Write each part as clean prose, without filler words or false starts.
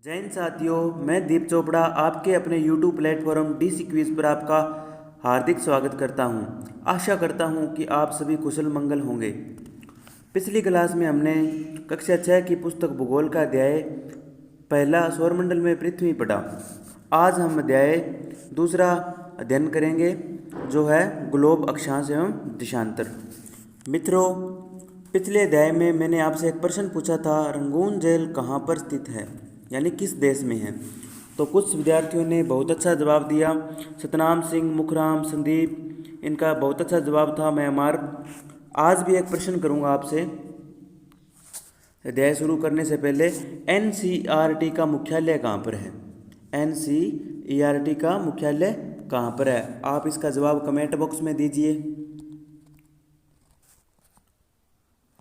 जय हिंद साथियों, मैं दीप चोपड़ा आपके अपने YouTube प्लेटफॉर्म DC क्विज पर आपका हार्दिक स्वागत करता हूं। आशा करता हूं कि आप सभी कुशल मंगल होंगे। पिछली क्लास में हमने कक्षा 6 की पुस्तक भूगोल का अध्याय पहला सौरमंडल में पृथ्वी पढ़ा। आज हम अध्याय दूसरा अध्ययन करेंगे जो है ग्लोब, अक्षांश एवं देशांतर। मित्रों, पिछले अध्याय में मैंने आपसे एक प्रश्न पूछा था, रंगून झील कहाँ पर स्थित है, यानी किस देश में है। तो कुछ विद्यार्थियों ने बहुत अच्छा जवाब दिया। सतनाम सिंह, मुखराम, संदीप, इनका बहुत अच्छा जवाब था म्यांमार। आज भी एक प्रश्न करूंगा आपसे। अध्याय शुरू करने से पहले NCERT का मुख्यालय कहाँ पर है? NCERT का मुख्यालय कहाँ पर है? आप इसका जवाब कमेंट बॉक्स में दीजिए।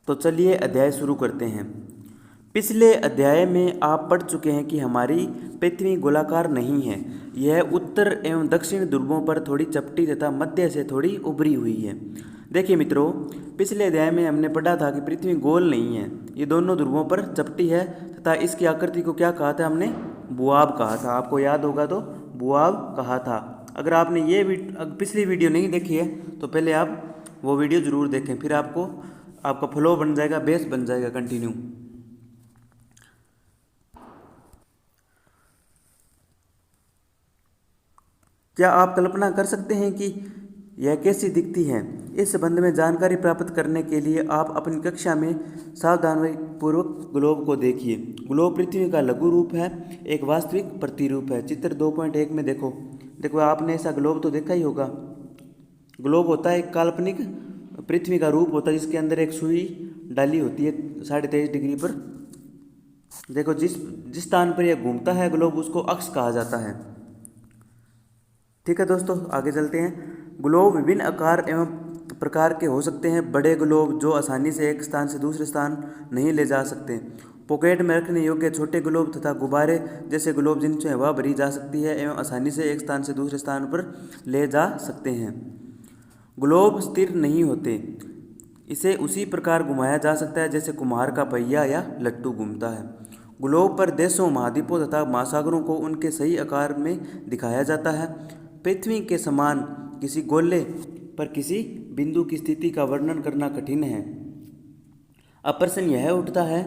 तो चलिए अध्याय शुरू करते हैं। पिछले अध्याय में आप पढ़ चुके हैं कि हमारी पृथ्वी गोलाकार नहीं है। यह उत्तर एवं दक्षिण ध्रुवों पर थोड़ी चपटी तथा मध्य से थोड़ी उभरी हुई है। देखिए मित्रों, पिछले अध्याय में हमने पढ़ा था कि पृथ्वी गोल नहीं है, ये दोनों ध्रुवों पर चपटी है तथा इसकी आकृति को क्या कहा था हमने? बुआब कहा था। आपको याद होगा तो बुआब कहा था। अगर आपने ये पिछली वीडियो नहीं देखी है तो पहले आप वो वीडियो ज़रूर देखें, फिर आपका फ्लो बन जाएगा, बेस बन जाएगा कंटिन्यू। क्या आप कल्पना कर सकते हैं कि यह कैसी दिखती है? इस संबंध में जानकारी प्राप्त करने के लिए आप अपनी कक्षा में सावधानीपूर्वक ग्लोब को देखिए। ग्लोब पृथ्वी का लघु रूप है, एक वास्तविक प्रतिरूप है। चित्र 2.1 में देखो आपने ऐसा ग्लोब तो देखा ही होगा। ग्लोब होता है एक काल्पनिक पृथ्वी का रूप होता है जिसके अंदर एक सुई डाली होती है 23.5 डिग्री पर। देखो जिस स्थान पर यह घूमता है ग्लोब, उसको अक्ष कहा जाता है। ठीक है दोस्तों, आगे चलते हैं। ग्लोब विभिन्न आकार एवं प्रकार के हो सकते हैं। बड़े ग्लोब जो आसानी से एक स्थान से दूसरे स्थान नहीं ले जा सकते, पॉकेट में रखने योग्य छोटे ग्लोब तथा गुब्बारे जैसे ग्लोब जिनसे हवा भरी जा सकती है एवं आसानी से एक स्थान से दूसरे स्थान पर ले जा सकते हैं। ग्लोब स्थिर नहीं होते, इसे उसी प्रकार घुमाया जा सकता है जैसे कुम्हार का पहिया या लट्टू घूमता है। ग्लोब पर देशों, महाद्वीपों तथा महासागरों को उनके सही आकार में दिखाया जाता है। पृथ्वी के समान किसी गोले पर किसी बिंदु की स्थिति का वर्णन करना कठिन है। अब प्रश्न यह उठता है,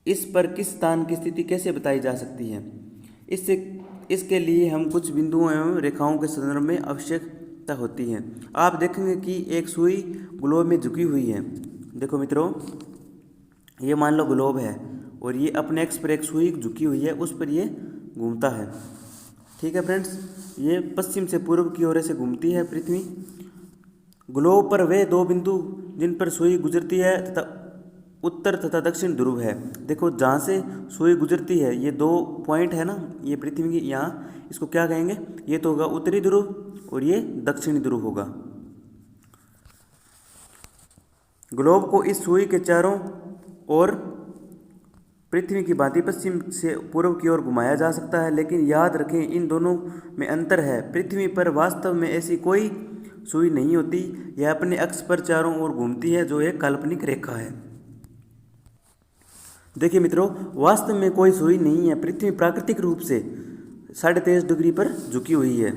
इस पर किस स्थान की स्थिति कैसे बताई जा सकती है? इसके लिए हम कुछ बिंदुओं एवं रेखाओं के संदर्भ में आवश्यकता होती है। आप देखेंगे कि एक सुई ग्लोब में झुकी हुई है। देखो मित्रों, ये मान लो ग्लोब है और ये अपने एक्स पर एक सुई झुकी हुई है, उस पर ये घूमता है। ठीक है फ्रेंड्स, ये पश्चिम से पूर्व की ओर से घूमती है पृथ्वी। ग्लोब पर वे दो बिंदु जिन पर सुई गुजरती है तथा उत्तर तथा दक्षिण ध्रुव है। देखो जहाँ से सुई गुजरती है, ये 2 पॉइंट है ना, ये पृथ्वी की, यहाँ इसको क्या कहेंगे? ये तो होगा उत्तरी ध्रुव और ये दक्षिणी ध्रुव होगा। ग्लोब को इस सुई के चारों ओर पृथ्वी की भांति पश्चिम से पूर्व की ओर घुमाया जा सकता है, लेकिन याद रखें इन दोनों में अंतर है। पृथ्वी पर वास्तव में ऐसी कोई सुई नहीं होती, यह अपने अक्ष पर चारों ओर घूमती है जो एक काल्पनिक रेखा है। देखिए मित्रों, वास्तव में कोई सुई नहीं है। पृथ्वी प्राकृतिक रूप से 23.5 डिग्री पर झुकी हुई है।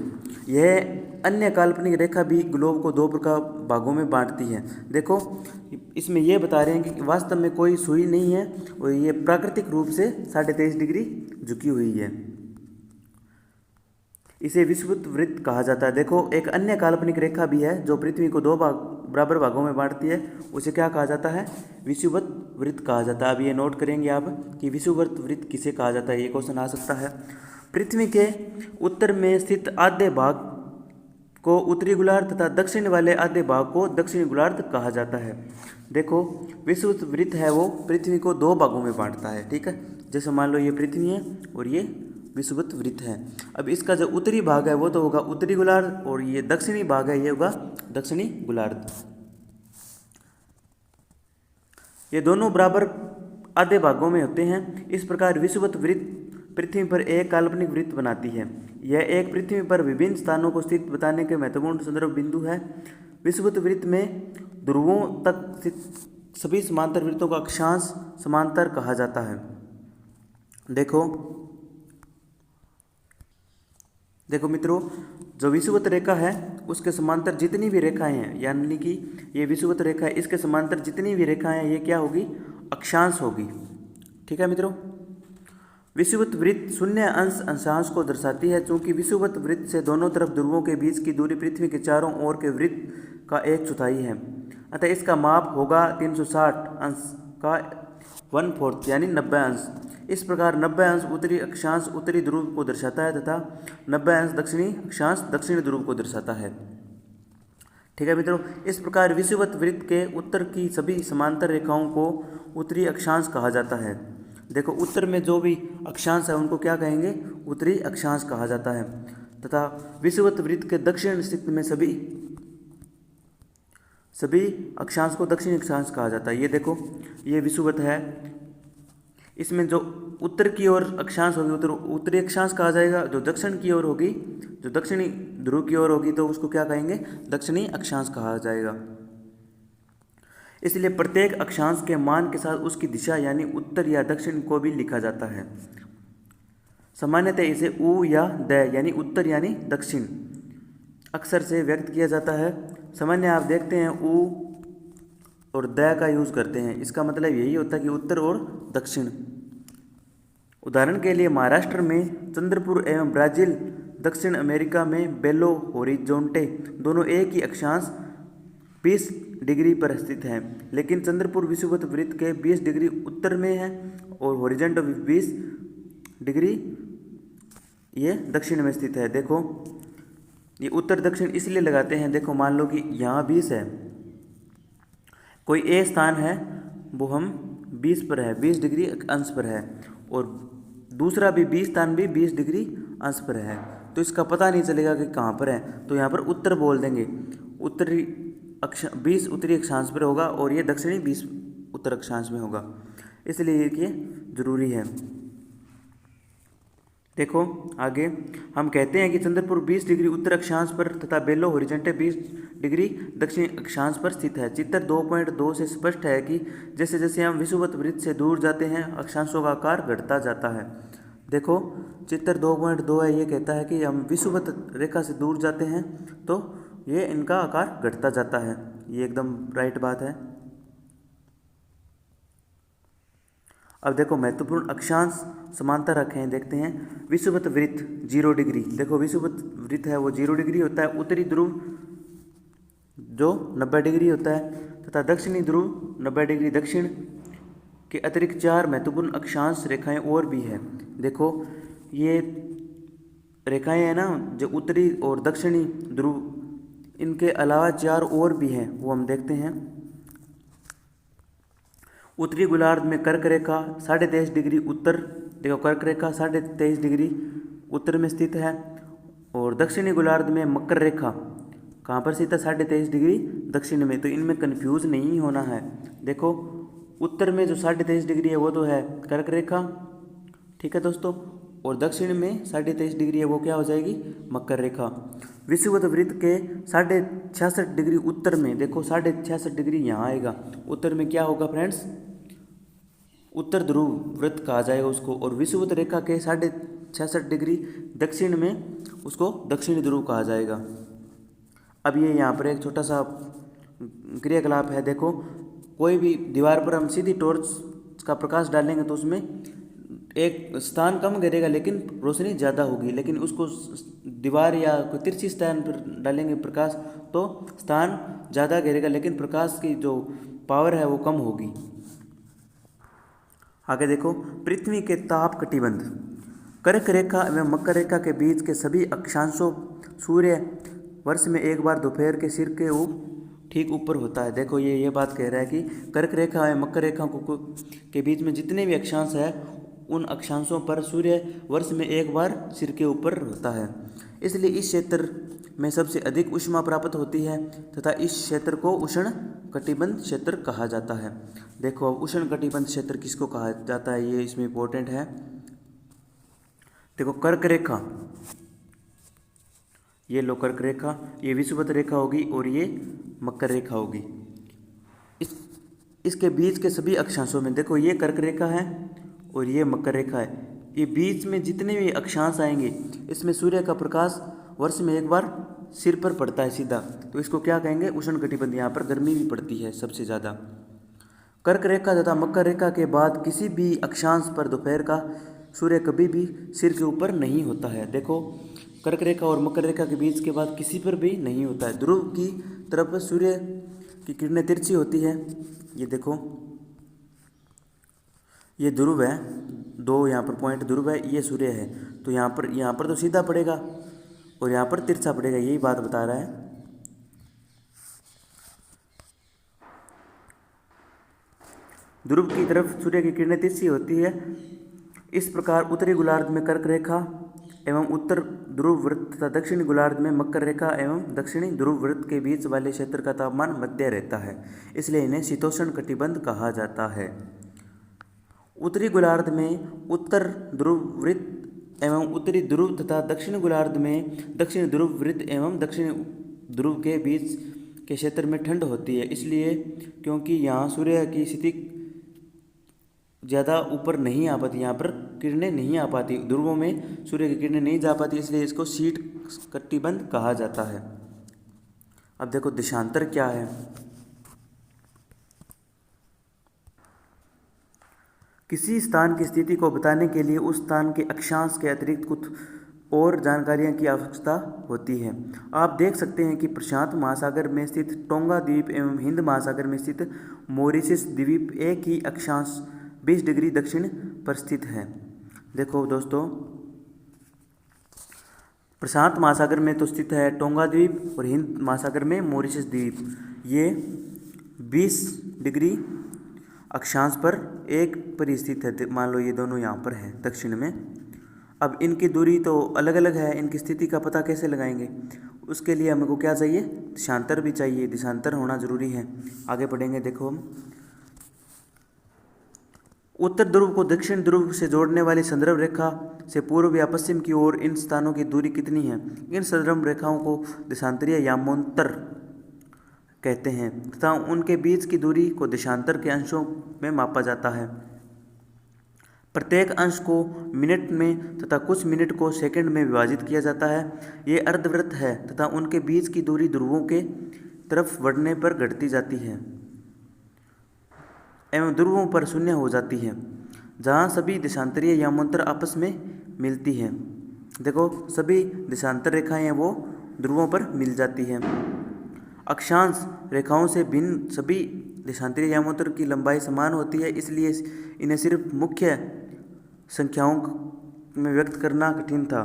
यह अन्य काल्पनिक रेखा भी ग्लोब को 2 प्रकार भागों में बांटती है। देखो इसमें यह बता रहे हैं कि वास्तव में कोई सुई नहीं है और ये प्राकृतिक रूप से 23.5 डिग्री झुकी हुई है। इसे विषुवत वृत्त कहा जाता है। देखो एक अन्य काल्पनिक रेखा भी है जो पृथ्वी को 2 बराबर भागों में बांटती है, उसे क्या कहा जाता है? विषुवत वृत्त कहा जाता है। अब ये नोट करेंगे आप कि विषुवत वृत्त किसे कहा जाता है, ये क्वेश्चन आ सकता है। पृथ्वी के उत्तर में स्थित आधे भाग को उत्तरी गोलार्ध तथा दक्षिण वाले आधे भाग को दक्षिणी गोलार्ध कहा जाता है। देखो विषुवत वृत्त है वो पृथ्वी को 2 भागों में बांटता है। ठीक है, जैसे मान लो ये पृथ्वी है और ये विषुवत वृत्त है। अब इसका जो उत्तरी भाग है वो तो होगा उत्तरी गोलार्ध और ये दक्षिणी भाग है ये होगा दक्षिणी गोलार्ध। ये दोनों बराबर आधे भागों में होते हैं। इस प्रकार विषुवत वृत्त पृथ्वी पर एक काल्पनिक वृत्त बनाती है। यह एक पृथ्वी पर विभिन्न स्थानों को स्थित बताने के महत्वपूर्ण संदर्भ बिंदु है। विषुवत वृत्त में ध्रुवों तक स्थित सभी समांतर वृत्तों का अक्षांश समांतर कहा जाता है। देखो देखो मित्रों, जो विषुवत रेखा है उसके समांतर जितनी भी रेखाएं हैं, यानी कि ये विषुवत रेखा है, इसके समांतर जितनी भी रेखाएं हैं ये क्या होगी, अक्षांश होगी। ठीक है मित्रों। विषुवत वृत्त शून्य अंश अंशांश को दर्शाती है। चूंकि विषुवत वृत्त से दोनों तरफ ध्रुवों के बीच की दूरी पृथ्वी के चारों ओर के वृत्त का 1/4 है, अतः इसका माप होगा 360 अंश का 1/4 यानी 90 अंश। इस प्रकार 90 अंश उत्तरी अक्षांश उत्तरी ध्रुव को दर्शाता है तथा 90 अंश दक्षिणी अक्षांश दक्षिणी ध्रुव को दर्शाता है। ठीक है मित्रों। इस प्रकार विषुवत वृत्त के उत्तर की सभी समांतर रेखाओं को उत्तरी अक्षांश कहा जाता है। देखो उत्तर में जो भी अक्षांश है उनको क्या कहेंगे, उत्तरी अक्षांश कहा जाता है। तथा विषुवत वृत्त के दक्षिण स्थित में सभी अक्षांश को दक्षिणी अक्षांश कहा जाता है। ये देखो ये विषुवत है, इसमें जो उत्तर की ओर अक्षांश होगी उत्तरी अक्षांश कहा जाएगा, जो दक्षिण की ओर होगी, जो दक्षिणी ध्रुव की ओर होगी तो उसको क्या कहेंगे, दक्षिणी अक्षांश कहा जाएगा। इसलिए प्रत्येक अक्षांश के मान के साथ उसकी दिशा यानी उत्तर या दक्षिण को भी लिखा जाता है। सामान्यतः इसे उ या द यानी उत्तर यानी दक्षिण अक्षर से व्यक्त किया जाता है। सामान्य आप देखते हैं उ और द का यूज करते हैं, इसका मतलब यही होता है कि उत्तर और दक्षिण। उदाहरण के लिए महाराष्ट्र में चंद्रपुर एवं ब्राजील, दक्षिण अमेरिका में बेलो होरिजोंटे दोनों एक ही अक्षांश 20 डिग्री पर स्थित है, लेकिन चंद्रपुर विषुवत वृत्त के 20 डिग्री उत्तर में है और होरिजेंटल 20 डिग्री ये दक्षिण में स्थित है। देखो ये उत्तर दक्षिण इसलिए लगाते हैं, देखो मान लो कि यहाँ 20 है, कोई ए स्थान है वो हम 20 पर है, 20 डिग्री अंश पर है, और दूसरा भी 20 स्थान भी 20 डिग्री अंश पर है, तो इसका पता नहीं चलेगा कि कहाँ पर है। तो यहाँ पर उत्तर बोल देंगे, उत्तरी 20 उत्तरी अक्षांश पर होगा और ये दक्षिणी 20 उत्तर अक्षांश में होगा, इसलिए ये जरूरी है। देखो आगे हम कहते हैं कि चंद्रपुर 20 डिग्री उत्तर अक्षांश पर तथा बेलो होरिजेंटे 20 डिग्री दक्षिणी अक्षांश पर स्थित है। चित्र 2.2 से स्पष्ट है कि जैसे जैसे हम विषुवत वृत्त से दूर जाते हैं अक्षांशों का आकार घटता जाता है। देखो चित्र 2.2 है, ये कहता है कि हम विषुवत रेखा से दूर जाते हैं तो ये इनका आकार घटता जाता है, ये एकदम राइट बात है। अब देखो महत्वपूर्ण अक्षांश समांतर रखे हैं, देखते हैं। विषुवत वृत्त 0 डिग्री, देखो विषुवत वृत्त है वो 0 डिग्री होता है, उत्तरी ध्रुव जो 90 डिग्री होता है तथा दक्षिणी ध्रुव 90 डिग्री दक्षिण के अतिरिक्त 4 महत्वपूर्ण अक्षांश रेखाएं और भी है। देखो ये रेखाएं हैं ना जो उत्तरी और दक्षिणी ध्रुव, इनके अलावा 4 और भी हैं, वो हम देखते हैं। उत्तरी गोलार्ध में कर्क रेखा 23.5 डिग्री उत्तर, देखो कर्क रेखा 23.5 डिग्री उत्तर में स्थित है, और दक्षिणी गोलार्ध में मकर रेखा कहाँ पर स्थित है, 23.5 डिग्री दक्षिण में। तो इनमें कंफ्यूज नहीं होना है। देखो उत्तर में जो 23.5 डिग्री है वो तो है कर्क रेखा, ठीक है दोस्तों, और दक्षिण में 23.5 डिग्री है वो क्या हो जाएगी, मकर रेखा। विषुवत वृत्त के 66.5 डिग्री उत्तर में, देखो 66.5 डिग्री यहाँ आएगा, उत्तर में क्या होगा फ्रेंड्स, उत्तर ध्रुव वृत्त कहा जाएगा उसको, और विषुवत रेखा के 66.5 डिग्री दक्षिण में उसको दक्षिणी ध्रुव कहा जाएगा। अब ये यहाँ पर एक छोटा सा क्रियाकलाप है। देखो कोई भी दीवार पर हम सीधी टॉर्च का प्रकाश डालेंगे तो उसमें एक स्थान कम गिरेगा लेकिन रोशनी ज़्यादा होगी, लेकिन उसको दीवार या कोई तिरछी स्थान पर डालेंगे प्रकाश तो स्थान ज़्यादा गिरेगा लेकिन प्रकाश की जो पावर है वो कम होगी। आगे देखो पृथ्वी के ताप कटिबंध, कर्क रेखा एवं मकर रेखा के बीच के सभी अक्षांशों सूर्य वर्ष में एक बार दोपहर के सिर के ठीक ऊपर होता है। देखो ये बात कह रहा है कि कर्क रेखा एवं मकर रेखा के बीच में जितने भी अक्षांश है उन अक्षांशों पर सूर्य वर्ष में एक बार सिर के ऊपर होता है, इसलिए इस क्षेत्र में सबसे अधिक ऊष्मा प्राप्त होती है तथा इस क्षेत्र को उष्ण कटिबंध क्षेत्र कहा जाता है। देखो उष्ण कटिबंध क्षेत्र किसको कहा जाता है, ये इसमें इंपॉर्टेंट है। देखो कर्क रेखा, ये लो कर्क रेखा, ये विषुवत रेखा होगी और ये मकर रेखा होगी। इसके बीच के सभी अक्षांशों में देखो ये कर्क रेखा है और ये मकर रेखा है, ये बीच में जितने भी अक्षांश आएंगे इसमें सूर्य का प्रकाश वर्ष में एक बार सिर पर पड़ता है सीधा, तो इसको क्या कहेंगे, उष्णकटिबंध। यहाँ पर गर्मी भी पड़ती है सबसे ज़्यादा। कर्क रेखा तथा मकर रेखा के बाद किसी भी अक्षांश पर दोपहर का सूर्य कभी भी सिर के ऊपर नहीं होता है। देखो, कर्क रेखा और मकर रेखा के बीच के बाद किसी पर भी नहीं होता है। ध्रुव की तरफ सूर्य की किरणें तिरछी होती है। ये देखो, ये ध्रुव है, दो यहाँ पर पॉइंट ध्रुव है, ये सूर्य है, तो यहाँ पर तो सीधा पड़ेगा और यहाँ पर तिरछा पड़ेगा, यही बात बता रहा है। ध्रुव की तरफ सूर्य की किरणें तिरछी होती है। इस प्रकार उत्तरी गोलार्ध में कर्क रेखा एवं उत्तर ध्रुव वृत्त तथा दक्षिणी गोलार्ध में मकर रेखा एवं दक्षिणी ध्रुव वृत्त के बीच वाले क्षेत्र का तापमान मध्य रहता है, इसलिए इन्हें शीतोष्ण कटिबंध कहा जाता है। उत्तरी गोलार्ध में उत्तर ध्रुव वृत्त एवं उत्तरी ध्रुव तथा दक्षिणी गोलार्ध में दक्षिणी ध्रुव वृत्त एवं दक्षिणी ध्रुव के बीच के क्षेत्र में ठंड होती है, इसलिए क्योंकि यहाँ सूर्य की स्थिति ज़्यादा ऊपर नहीं आ पाती, यहाँ पर किरणें नहीं आ पाती, ध्रुवों में सूर्य की किरणें नहीं जा पाती, इसलिए इसको शीत कटिबंध कहा जाता है। अब देखो देशांतर क्या है। किसी स्थान की स्थिति को बताने के लिए उस स्थान के अक्षांश के अतिरिक्त कुछ और जानकारियों की आवश्यकता होती है। आप देख सकते हैं कि प्रशांत महासागर में स्थित टोंगा द्वीप एवं हिंद महासागर में स्थित मॉरिशस द्वीप एक ही अक्षांश 20 डिग्री दक्षिण पर स्थित है। देखो दोस्तों, प्रशांत महासागर में तो स्थित है टोंगा द्वीप और हिंद महासागर में मॉरिशस द्वीप, ये 20 डिग्री अक्षांश पर एक पर स्थित है। मान लो ये दोनों यहाँ पर हैं दक्षिण में। अब इनकी दूरी तो अलग अलग है, इनकी स्थिति का पता कैसे लगाएंगे, उसके लिए हमको क्या चाहिए, देशांतर भी चाहिए, देशांतर होना जरूरी है। आगे पढ़ेंगे। देखो, उत्तर ध्रुव को दक्षिण ध्रुव से जोड़ने वाली संदर्भ रेखा से पूर्व या पश्चिम की ओर इन स्थानों की दूरी कितनी है। इन संदर्भ रेखाओं को देशांतरीय यामोंतर कहते हैं तथा उनके बीच की दूरी को देशांतर के अंशों में मापा जाता है। प्रत्येक अंश को मिनट में तथा कुछ मिनट को सेकंड में विभाजित किया जाता है। ये अर्धवृत्त है तथा उनके बीच की दूरी ध्रुवों के तरफ बढ़ने पर घटती जाती है एवं ध्रुवों पर शून्य हो जाती है, जहाँ सभी देशांतरीय यामोंतर आपस में मिलती हैं। देखो, सभी देशांतर रेखाएं हैं वो ध्रुवों पर मिल जाती हैं। अक्षांश रेखाओं से भिन्न सभी देशांतरीय यामोंतर की लंबाई समान होती है, इसलिए इन्हें सिर्फ मुख्य संख्याओं में व्यक्त करना कठिन था।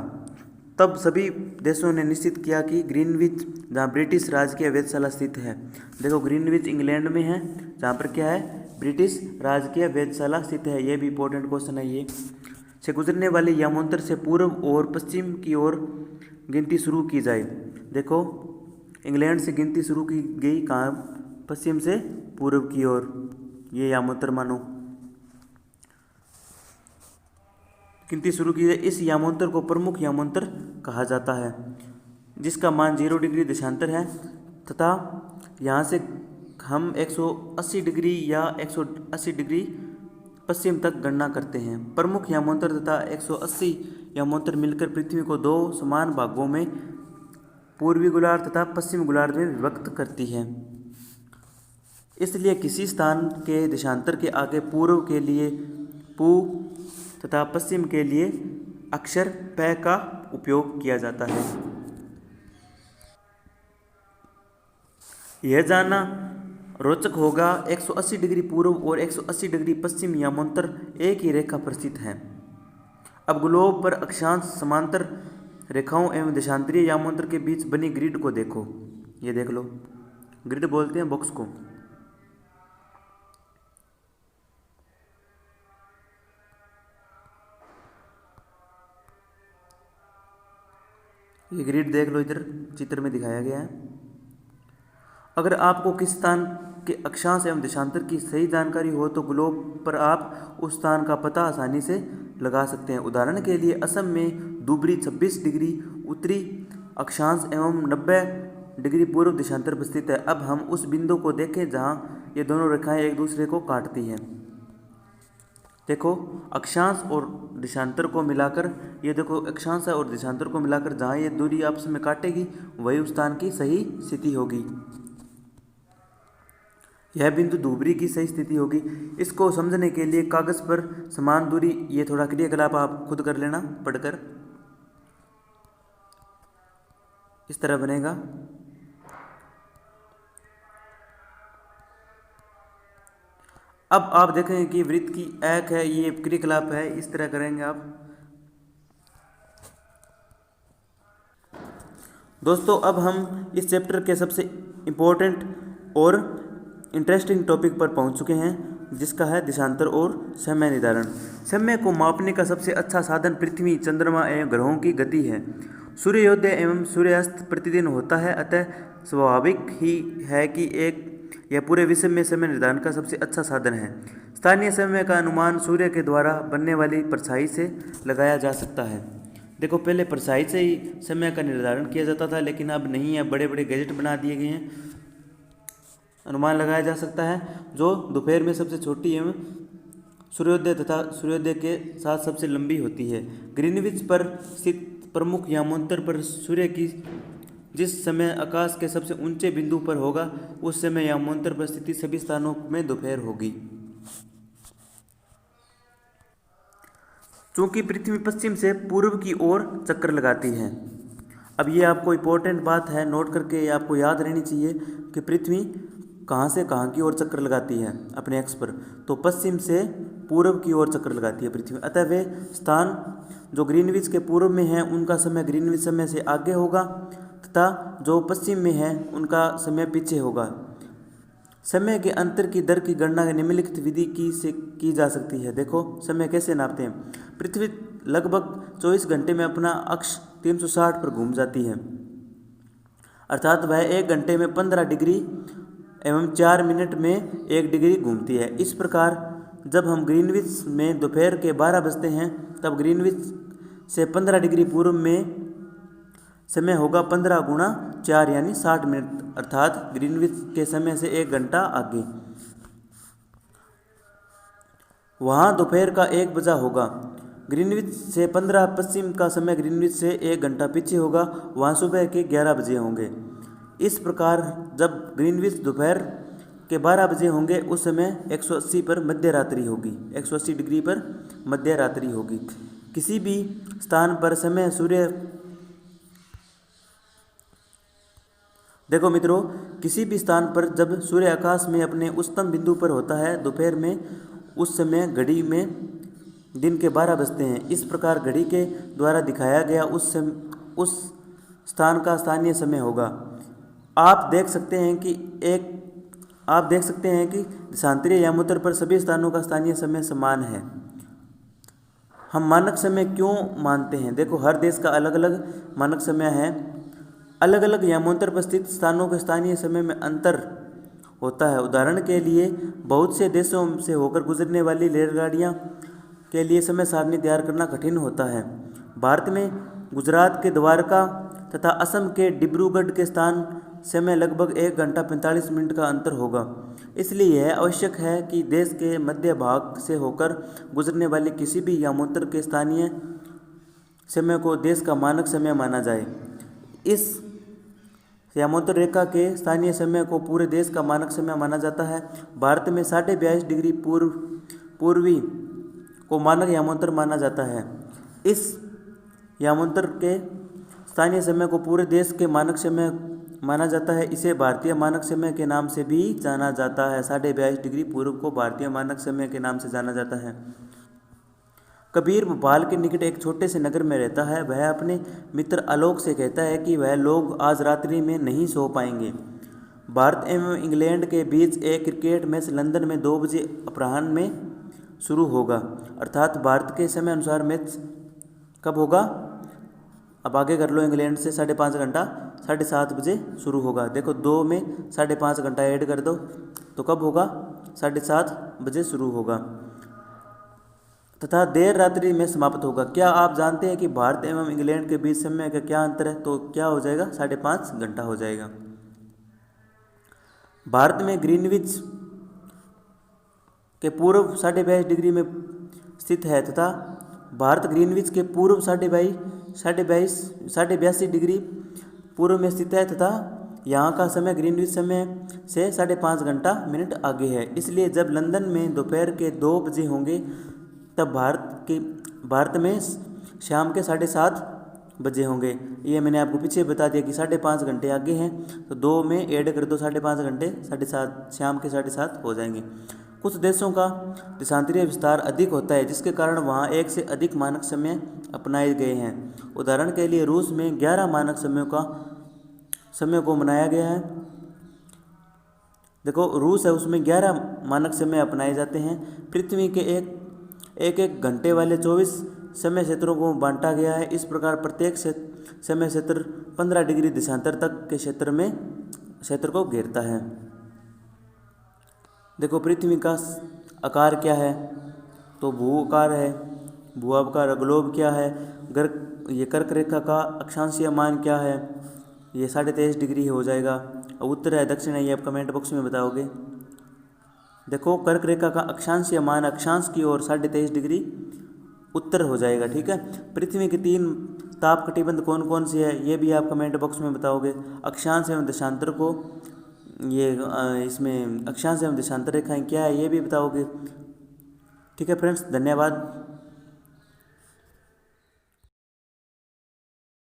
तब सभी देशों ने निश्चित किया कि ग्रीनविच, जहाँ ब्रिटिश राजकीय वेधशाला स्थित है, देखो ग्रीनविच इंग्लैंड में है, जहाँ पर क्या है, ब्रिटिश राजकीय वेधशाला स्थित है। ये भी इंपॉर्टेंट क्वेश्चन है। ये से गुजरने वाले यामोंतर से पूर्व और पश्चिम की ओर गिनती शुरू की जाए। देखो, इंग्लैंड से गिनती शुरू की गई कहाँ, पश्चिम से पूर्व की ओर, ये यामोंतर मानो गिनती शुरू की जाए। इस यामोंतर को प्रमुख यामोंतर कहा जाता है, जिसका मान 0 डिग्री देशांतर है तथा यहाँ से हम 180 डिग्री या 180 डिग्री पश्चिम तक गणना करते हैं। प्रमुख यामोंतर तथा 180 यामोंतर मिलकर पृथ्वी को दो समान भागों में पूर्वी गोलार्ध तथा पश्चिम गोलार्ध में विभक्त करती है। इसलिए किसी स्थान के देशांतर के आगे पूर्व के लिए पू तथा पश्चिम के लिए अक्षर प का उपयोग किया जाता है। यह जानना रोचक होगा, 180 डिग्री पूर्व और 180 डिग्री पश्चिम यामोंतर एक ही रेखा पर स्थित हैं। अब ग्लोब पर अक्षांश समांतर रेखाओं एवं देशांतरीय यामोंतर के बीच बनी ग्रिड को देखो। ये देख लो, ग्रिड बोलते हैं बॉक्स को। ये ग्रिड देख लो, इधर चित्र में दिखाया गया है। अगर आपको किस स्थान के अक्षांश एवं देशांतर की सही जानकारी हो तो ग्लोब पर आप उस स्थान का पता आसानी से लगा सकते हैं। उदाहरण के लिए असम में धुबरी 26 डिग्री उत्तरी अक्षांश एवं 90 डिग्री पूर्व देशांतर पर स्थित है। अब हम उस बिंदु को देखें जहां ये दोनों रेखाएं एक दूसरे को काटती हैं। देखो अक्षांश और देशांतर को मिलाकर, ये देखो अक्षांश और देशांतर को मिलाकर जहाँ ये दूरी आपस में काटेगी वही उस स्थान की सही स्थिति होगी। यह बिंदु दूसरी की सही स्थिति होगी। इसको समझने के लिए कागज पर समान दूरी, ये थोड़ा क्रियाकलाप आप खुद कर लेना पढ़कर, इस तरह बनेगा। अब आप देखेंगे कि वृत्त की एक है, ये क्रियाकलाप है, इस तरह करेंगे आप। दोस्तों अब हम इस चैप्टर के सबसे इम्पोर्टेंट और इंटरेस्टिंग टॉपिक पर पहुंच चुके हैं, जिसका है देशांतर और समय निर्धारण। समय को मापने का सबसे अच्छा साधन पृथ्वी, चंद्रमा एवं ग्रहों की गति है। सूर्योदय एवं सूर्यास्त प्रतिदिन होता है, अतः स्वाभाविक ही है कि यह पूरे विश्व में समय निर्धारण का सबसे अच्छा साधन है। स्थानीय समय का अनुमान सूर्य के द्वारा बनने वाली परछाई से लगाया जा सकता है। देखो पहले परछाई से ही समय का निर्धारण किया जाता था, लेकिन अब नहीं है, बड़े बड़े गैजेट बना दिए गए हैं। अनुमान लगाया जा सकता है जो दोपहर में सबसे छोटी एवं सूर्योदय तथा सूर्योदय के साथ सबसे लंबी होती है। ग्रीनविच पर स्थित प्रमुख यामोत्तर पर सूर्य की जिस समय आकाश के सबसे ऊंचे बिंदु पर होगा, उस समय यामोत्तर पर स्थित सभी स्थानों में दोपहर होगी। चूंकि पृथ्वी पश्चिम से पूर्व की ओर चक्कर लगाती है। अब ये आपको इम्पोर्टेंट बात है, नोट करके आपको याद रहनी चाहिए कि पृथ्वी कहाँ से कहाँ की ओर चक्कर लगाती है अपने एक्स पर, तो पश्चिम से पूर्व की ओर चक्कर लगाती है पृथ्वी। अतः वे स्थान जो ग्रीनविच के पूर्व में हैं उनका समय ग्रीनविच समय से आगे होगा, तथा जो पश्चिम में है उनका समय पीछे होगा। समय के अंतर की दर की गणना निम्नलिखित विधि से की जा सकती है। देखो समय कैसे नापते हैं। पृथ्वी लगभग 24 घंटे में अपना अक्ष 360 पर घूम जाती है, अर्थात वह 1 घंटे में 15 डिग्री एवं 4 मिनट में 1 डिग्री घूमती है। इस प्रकार जब हम ग्रीनविच में दोपहर के 12 बजते हैं, तब ग्रीनविच से 15 डिग्री पूर्व में समय होगा 15 गुणा 4 यानी 60 मिनट, अर्थात ग्रीनविच के समय से 1 घंटा आगे। वहाँ दोपहर का 1 बजा होगा। ग्रीनविच से 15 पश्चिम का समय ग्रीनविच से 1 घंटा पीछे होगा, वहाँ सुबह के 11 बजे होंगे। इस प्रकार जब ग्रीनविच दोपहर के 12 बजे होंगे, उस समय 180 पर मध्य रात्रि होगी, 180 डिग्री पर मध्य रात्रि होगी। किसी भी स्थान पर समय सूर्य, देखो मित्रों, किसी भी स्थान पर जब सूर्य आकाश में अपने उच्चतम बिंदु पर होता है दोपहर में, उस समय घड़ी में दिन के 12 बजते हैं। इस प्रकार घड़ी के द्वारा दिखाया गया उस स्थान का स्थानीय समय होगा। आप देख सकते हैं कि देशांतरीय यामोत्तर पर सभी स्थानों का स्थानीय समय समान है। हम मानक समय क्यों मानते हैं? देखो हर देश का अलग अलग मानक समय है। अलग अलग यामोत्तर पर स्थित स्थानों के स्थानीय समय में अंतर होता है। उदाहरण के लिए बहुत से देशों से होकर गुजरने वाली रेलगाड़ियाँ के लिए समय सारणी तैयार करना कठिन होता है। भारत में गुजरात के द्वारका तथा असम के डिब्रूगढ़ के स्थान समय लगभग 1 घंटा 45 मिनट का अंतर होगा। इसलिए यह आवश्यक है कि देश के मध्य भाग से होकर गुजरने वाले किसी भी यामोत्तर के स्थानीय समय को देश का मानक समय माना जाए। इस यामोत्तर रेखा के स्थानीय समय को पूरे देश का मानक समय माना जाता है। भारत में 22.5 डिग्री पूर्वी को मानक यामोत्तर माना जाता है। इस यामोत्तर के स्थानीय समय को पूरे देश के मानक समय माना जाता है। इसे भारतीय मानक समय के नाम से भी जाना जाता है। 22.5 डिग्री पूर्व को भारतीय मानक समय के नाम से जाना जाता है। कबीर भोपाल के निकट एक छोटे से नगर में रहता है। वह अपने मित्र आलोक से कहता है कि वह लोग आज रात्रि में नहीं सो पाएंगे। भारत एवं इंग्लैंड के बीच एक क्रिकेट मैच लंदन में 2 बजे अपराह्न में शुरू होगा, अर्थात भारत के समय अनुसार मैच कब होगा? अब आगे कर लो, इंग्लैंड से 5.5 घंटा 7:30 बजे शुरू होगा। देखो 2 में 5.5 घंटा ऐड कर दो तो कब होगा? 7:30 बजे शुरू होगा तथा देर रात्रि में समाप्त होगा। क्या आप जानते हैं कि भारत एवं इंग्लैंड के बीच समय का क्या अंतर है? तो क्या हो जाएगा? 5.5 घंटा हो जाएगा। भारत में ग्रीनविच के पूर्व 22.5 डिग्री में स्थित है तथा भारत ग्रीनविच के पूर्व 22.5 डिग्री पूर्व में स्थित है तथा यहाँ का समय ग्रीनविच समय से 5.5 घंटा मिनट आगे है। इसलिए जब लंदन में दोपहर के 2 बजे होंगे तब भारत में शाम के 7:30 बजे होंगे। ये मैंने आपको पीछे बता दिया कि 5.5 घंटे आगे हैं, तो 2 में ऐड कर दो 5.5 घंटे, 7:30 शाम के 7:30 हो जाएंगे। कुछ देशों का देशांतरीय विस्तार अधिक होता है जिसके कारण वहाँ एक से अधिक मानक समय अपनाए गए हैं। उदाहरण के लिए रूस में 11 मानक समय को मनाया गया है। देखो रूस है, उसमें 11 मानक समय अपनाए जाते हैं। पृथ्वी के एक घंटे वाले 24 समय क्षेत्रों को बांटा गया है। इस प्रकार प्रत्येक समय क्षेत्र 15 डिग्री देशांतर तक के क्षेत्र को घेरता है। देखो पृथ्वी का आकार क्या है, तो भूआकार है, भूआकार। ग्लोब क्या है, ये कर्क रेखा का अक्षांशीय मान क्या है, ये 23.5 डिग्री हो जाएगा। और उत्तर है दक्षिण है, ये आप कमेंट बॉक्स में बताओगे। देखो कर्क रेखा का अक्षांशीय मान अक्षांश की ओर 23.5 डिग्री उत्तर हो जाएगा। ठीक है। पृथ्वी के 3 ताप कटिबंध कौन कौन से है, ये भी आप कमेंट बॉक्स में बताओगे। अक्षांश एवं देशांतर को ये इसमें अक्षांश एवं देशांतर रेखाएं क्या है, ये भी बताओगे। ठीक है फ्रेंड्स, धन्यवाद।